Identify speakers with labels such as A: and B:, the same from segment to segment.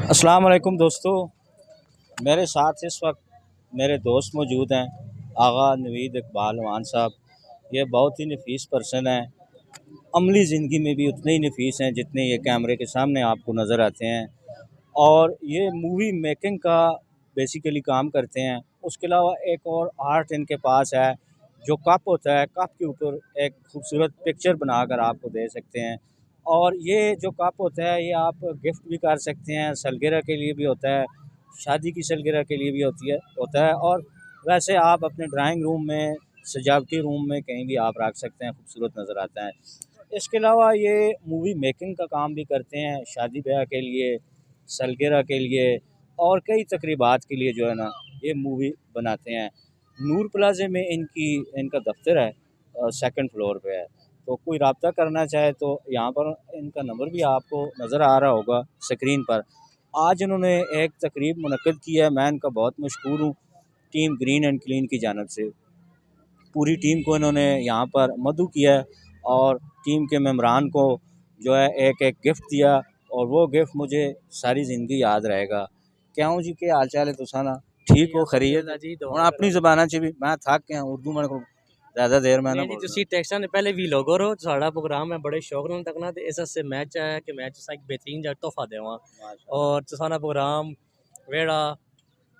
A: अस्सलाम वालेकुम दोस्तों। मेरे साथ इस वक्त मेरे दोस्त मौजूद हैं, आगा नवीद इकबाल वान साहब। ये बहुत ही नफीस पर्सन है, अमली ज़िंदगी में भी उतने ही नफीस हैं जितने ये कैमरे के सामने आपको नज़र आते हैं। और ये मूवी मेकिंग का बेसिकली काम करते हैं। उसके अलावा एक और आर्ट इनके पास है, जो कप होता है, कप के ऊपर एक खूबसूरत पिक्चर बनाकर आपको दे सकते हैं। और ये जो कप होता है, ये आप गिफ्ट भी कर सकते हैं, सालगिरह के लिए भी होता है, शादी की सालगिरह के लिए भी होता है। और वैसे आप अपने ड्राइंग रूम में, सजावटी रूम में कहीं भी आप रख सकते हैं, खूबसूरत नज़र आता है। इसके अलावा ये मूवी मेकिंग का काम भी करते हैं, शादी ब्याह के लिए, सालगिरह के लिए और कई तकरीबात के लिए जो है ना, ये मूवी बनाते हैं। नूर प्लाज़े में इनका दफ्तर है, सेकंड फ्लोर पे है। तो कोई रब्ता करना चाहे तो यहाँ पर इनका नंबर भी आपको नज़र आ रहा होगा स्क्रीन पर। आज इन्होंने एक तकरीब मुनक्किद की है, मैं इनका बहुत मशहूर हूँ, टीम ग्रीन एंड क्लीन की जानिब से। पूरी टीम को इन्होंने यहाँ पर मदऊ किया है और टीम के मेंबरान को जो है एक एक गिफ्ट दिया, और वो गिफ्ट मुझे सारी ज़िंदगी याद रहेगा। क्यों जी, के हाल चाल है तुसा ना? ठीक हो? खरीद
B: जी
A: ਹੁਣ ਆਪਣੀ ਜ਼ਬਾਨਾਂ 'ਚ ਵੀ मैं थक गया उर्दू मेरे को ज़्यादा देर मैं ना
B: नहीं
A: बोल
B: ਤੁਸੀਂ ਟੈਕਸਟਾਂ ਨੇ ਪਹਿਲੇ ਵੀ ਲੋਗੋ ਰੋ ਸਾਡਾ ਪ੍ਰੋਗਰਾਮ ਹੈ ਬੜੇ ਸ਼ੌਕ ਨਾਲ ਤੱਕਣਾ ਤੇ ਇਸ ਵਾਸਤੇ ਮੈਚ ਹੈ ਕਿ ਮੈਚ ਇੱਕ बेहतरीन ਜਿਹਾ ਤੋਹਫਾ ਦੇਵਾਂ और ਤੁਸਾਂ ਪ੍ਰੋਗਰਾਮ ਵੇੜਾ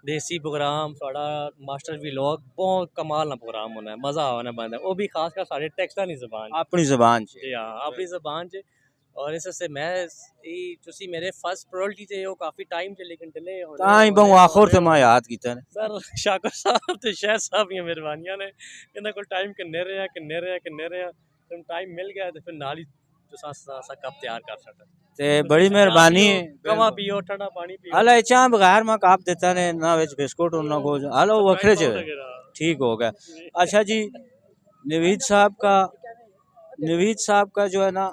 B: देसी प्रोग्राम साढ़ा मास्टर व्लॉग बहुत कमाल ना प्रोग्राम होना है, मज़ा आना बंदा वो भी खास कर साढ़े टेक्सटा नहीं ज़बान
A: अपनी ज़बान
B: जी हाँ अपनी ज़बान च। और इस से मैं तुसी मेरे फर्स्ट प्रायोरिटी थे वो काफ़ी टाइम च लेकिन डिले
A: तां ही बहु आखिर ते मैं याद कीता ने
B: सर शाकर साहब ते शहर साहब दी मेहरबानियां ने इन्हां कोल टाइम किन्ने टाइम मिल गया तो फिर नाल ही तुसां सा कप तैयार कर सकदा
A: ते बड़ी मेहरबानी है।
B: कवा पियो ठंडा पानी पियो
A: हला चा बगैर मैं काप देता ने ना विच बिस्कुट और ना कुछ, हलो वखरे च ठीक हो गया। अच्छा जी, नवीद साहब का जो है ना,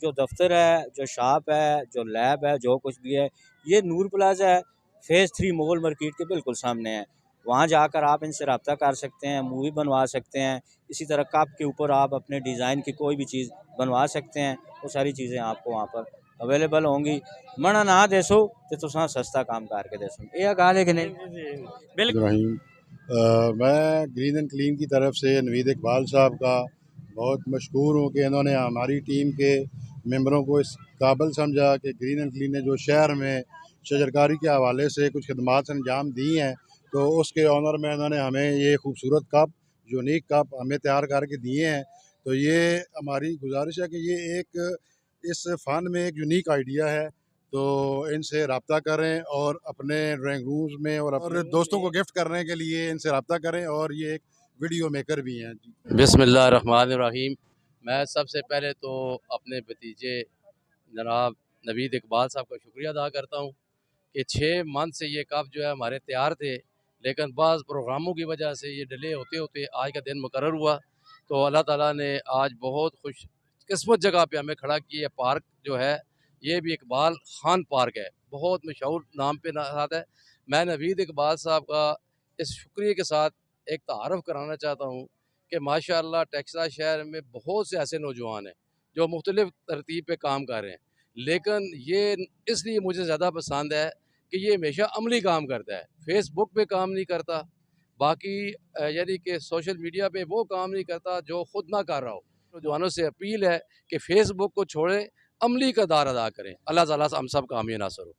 A: जो दफ्तर है, जो शॉप है, जो लैब है, जो कुछ भी है, ये नूर प्लाजा है, फेज़ 3 मुगल मार्केट के बिल्कुल सामने है। वहाँ जाकर आप इनसे रब्ता कर सकते हैं, मूवी बनवा सकते हैं। इसी तरह कप के ऊपर आप अपने डिज़ाइन की कोई भी चीज़ बनवा सकते हैं। वो सारी चीज़ें आपको वहाँ पर अवेलेबल होंगी। मना ना देसो तो तुसां सस्ता काम करके देसो, ये गल है कि नहीं?
C: इब्राहिम मैं ग्रीन एंड क्लीन की तरफ से नवीद इकबाल साहब का बहुत मशहूर हूँ कि इन्होंने हमारी टीम के मेंबरों को इस काबिल समझा कि ग्रीन एंड क्लीन ने जो शहर में शजरकारी के हवाले से कुछ खदमात अंजाम दी हैं, तो उसके ऑनर में इन्होंने हमें ये खूबसूरत कप, यूनिक कप हमें तैयार करके दिए हैं। तो ये हमारी गुजारिश है कि ये एक इस फ़न में एक यूनिक आइडिया है, तो इनसे रब्ता करें और अपने ड्राइंग रूम्स में और दोस्तों को गिफ्ट करने के लिए इनसे रब्ता करें। और ये एक वीडियो मेकर भी हैं।
D: बिस्मिल्लाहिर्रहमानिर्रहीम। मैं सबसे पहले तो अपने भतीजे जनाब नवीद इकबाल साहब का शुक्रिया अदा करता हूँ कि 6 मंथ से ये कप जो है हमारे तैयार थे, लेकिन बाज़ प्रोग्रामों की वजह से ये डिले होते होते आज का दिन मुकर्रर हुआ। तो अल्लाह ताला ने आज बहुत खुश किस्मत जगह पे हमें खड़ा किया। पार्क जो है ये भी इकबाल खान पार्क है, बहुत मशहूर नाम पे साथ है। मैं नवीद इकबाल साहब का इस शुक्रिया के साथ एक तारफ़ कराना चाहता हूँ कि माशाअल्लाह टेक्सास शहर में बहुत से ऐसे नौजवान हैं जो मुख्तलिफ़ तरतीब पे काम कर रहे हैं, लेकिन ये इसलिए मुझे ज़्यादा पसंद है कि ये हमेशा अमली काम करता है, फेसबुक पे काम नहीं करता, बाकी यानी कि सोशल मीडिया पे वो काम नहीं करता जो ख़ुद ना कर रहा हो। नौजवानों से अपील है कि फेसबुक को छोड़ें, अमली का दार अदा करें। अल्लाह ताला हम सब कामयाब नासर हो।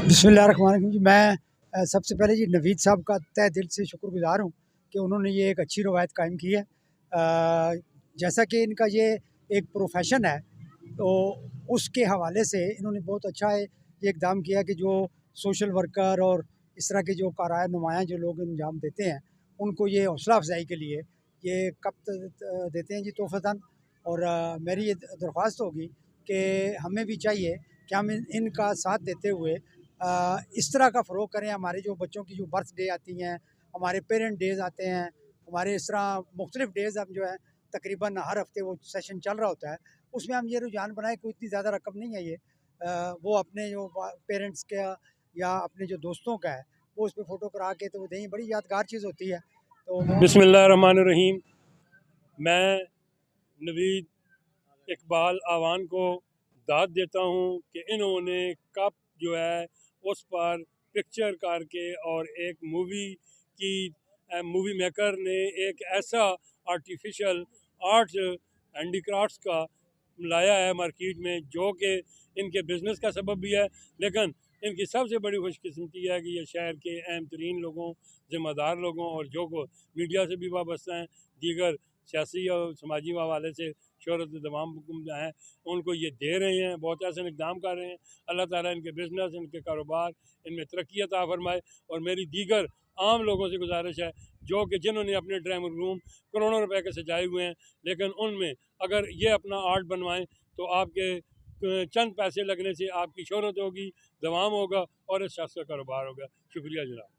E: बिस्मिल्लाहिर्रहमानिर्रहीम जी। मैं सबसे पहले जी नवीद साहब का तहे दिल से शुक्रगुज़ार हूँ कि उन्होंने ये एक अच्छी रवायत कायम की है। जैसा कि इनका ये एक प्रोफेशन है, तो उसके हवाले से इन्होंने बहुत अच्छा ये इक़दाम किया कि जो सोशल वर्कर और इस तरह के जो क़राए नुमायाँ जो लोग अंजाम देते हैं, उनको ये हौसला अफ़ज़ाई के लिए ये कप देते हैं जी तोहफ़तन। और मेरी ये दरख्वास्त होगी कि हमें भी चाहिए कि हम इनका साथ देते हुए इस तरह का फ़रोग़ करें। हमारे जो बच्चों की जो बर्थडे आती हैं, हमारे पेरेंट डेज़ आते हैं, हमारे इस तरह मुख्तलिफ़ डेज़ हम जो है तकरीबन हर हफ़्ते वो सेशन चल रहा होता है, उसमें हम ये रुझान बनाएं। कोई इतनी ज़्यादा रकम नहीं है ये, वो अपने जो पेरेंट्स का या अपने जो दोस्तों का है वो उस पर फ़ोटो करा के तो वो दें, बड़ी यादगार चीज़ होती है। तो
F: बिस्मिल्लाहिर्रहमानिर्रहीम। मैं नवीद इकबाल आवान को दाद देता हूँ कि इन्होंने कप जो है उस पर पिक्चर करके और एक मूवी की मूवी मेकर ने एक ऐसा आर्टिफिशियल आर्ट हैंडीक्राफ्ट्स का लाया है मार्केट में जो कि इनके बिज़नेस का सबब भी है, लेकिन इनकी सबसे बड़ी खुशकिस्मती है कि ये शहर के अहम तरीन लोगों, ज़िम्मेदार लोगों और जो को मीडिया से भी वाबस्ता हैं, दीगर सियासी और समाजी हवाले से शोहरत तमाम हैं, उनको ये दे रहे हैं, बहुत ऐसे इकदाम कर रहे हैं। अल्लाह ताला इनके बिज़नेस, इनके कारोबार, इनमें तरक्की अता फरमाए। और मेरी दीगर आम लोगों से गुजारिश है जो कि जिन्होंने अपने ड्राइंग रूम करोड़ों रुपए के सजाए हुए हैं, लेकिन उनमें अगर ये अपना आर्ट बनवाएं तो आपके चंद पैसे लगने से आपकी शोहरत होगी, दवाम होगा और इस शख्स का कारोबार होगा। शुक्रिया जनाब।